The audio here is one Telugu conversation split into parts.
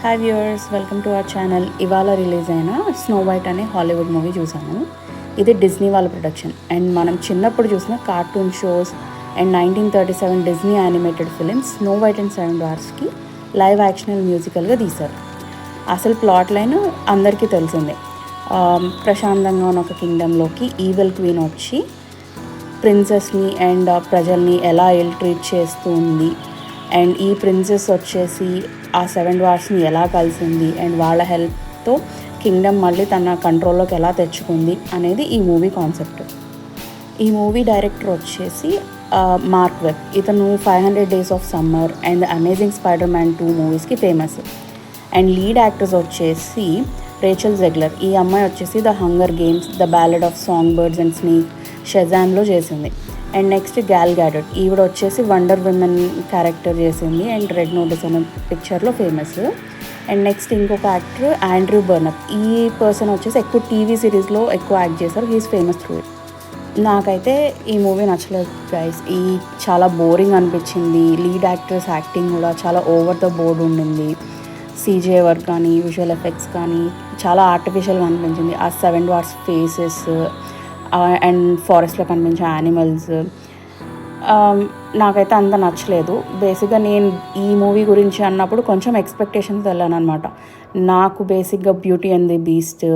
Hi viewers, welcome to our channel. ఇవాళ రిలీజ్ అయిన స్నో వైట్ అనే హాలీవుడ్ మూవీ చూసాము. ఇది డిజ్నీ వాళ్ళ ప్రొడక్షన్ అండ్ మనం చిన్నప్పుడు చూసిన cartoon shows and 1937 Disney animated films Snow White and seven డ్వార్ఫ్స్కి లైవ్ యాక్షనల్ మ్యూజికల్గా తీశారు. అసలు ప్లాట్ లైన్ అందరికీ తెలిసిందే. ప్రశాంతంగా ఉన్న ఒక కింగ్డమ్లోకి ఈవిల్ క్వీన్ వచ్చి ప్రిన్సెస్ని అండ్ ప్రజల్ని ఎలా ఇల్ ట్రీట్ చేస్తూ ఉంది అండ్ ఈ ప్రిన్సెస్ వచ్చేసి ఆ సెవెన్ డ్వార్ఫ్స్ని ఎలా కలిసింది అండ్ వాళ్ళ హెల్ప్తో కింగ్డమ్ మళ్ళీ తన కంట్రోల్లోకి ఎలా తెచ్చుకుంది అనేది ఈ మూవీ కాన్సెప్ట్. ఈ మూవీ డైరెక్టర్ వచ్చేసి మార్క్ వెబ్. ఇతను 500 days of summer and amazing Spider Man 2 మూవీస్కి ఫేమస్. అండ్ లీడ్ యాక్టర్స్ వచ్చేసి రేచల్ జెగ్లర్. ఈ అమ్మాయి వచ్చేసి the Hunger Games, the Ballad of Songbirds and snake, షజామ్లో చేసింది. And next Gal Gadot. ఈవిడ వచ్చేసి వండర్ విమెన్ క్యారెక్టర్ చేసింది అండ్ రెడ్ నోటీస్ అనే పిక్చర్లో ఫేమస్. అండ్ నెక్స్ట్ ఇంకొక యాక్టర్ ఆండ్రూ బర్నప్. ఈ పర్సన్ వచ్చేసి ఎక్కువ టీవీ సిరీస్లో ఎక్కువ యాక్ట్ చేశారు. He is famous through it. నాకైతే ఈ మూవీ నచ్చలేదు గైస్. చాలా బోరింగ్ అనిపించింది. లీడ్ యాక్టర్స్ యాక్టింగ్ కూడా చాలా ఓవర్ ద బోర్డ్ ఉండింది. సీజే వర్క్ కానీ విజువల్ ఎఫెక్ట్స్ కానీ చాలా ఆర్టిఫిషియల్గా అనిపించింది. ఆ సెవెన్ డ్వార్ఫ్స్ ఫేసెస్ అండ్ ఫారెస్ట్లో కనిపించే యానిమల్స్ నాకైతే అంత నచ్చలేదు. బేసిక్గా నేను ఈ మూవీ గురించి అన్నప్పుడు కొంచెం ఎక్స్పెక్టేషన్స్ వెళ్ళాను అనమాట. నాకు బేసిక్గా బ్యూటీ అండ్ ది బీస్ట్,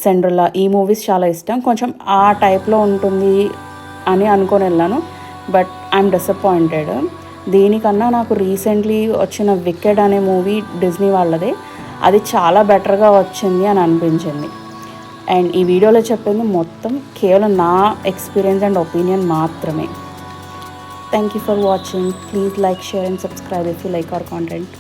సెండ్రెల్లా ఈ మూవీస్ చాలా ఇష్టం. కొంచెం ఆ టైప్లో ఉంటుంది అని అనుకొని వెళ్ళాను. But I'm disappointed. దీనికన్నా నాకు రీసెంట్లీ వచ్చిన వికెడ్ అనే మూవీ డిజ్నీ వాళ్ళదే, అది చాలా బెటర్గా వచ్చింది అని అనిపించింది. అండ్ ఈ వీడియోలో చెప్పింది మొత్తం కేవలం నా ఎక్స్పీరియన్స్ అండ్ ఒపీనియన్ మాత్రమే. Thank you for watching. Please like, share and subscribe if you like our content.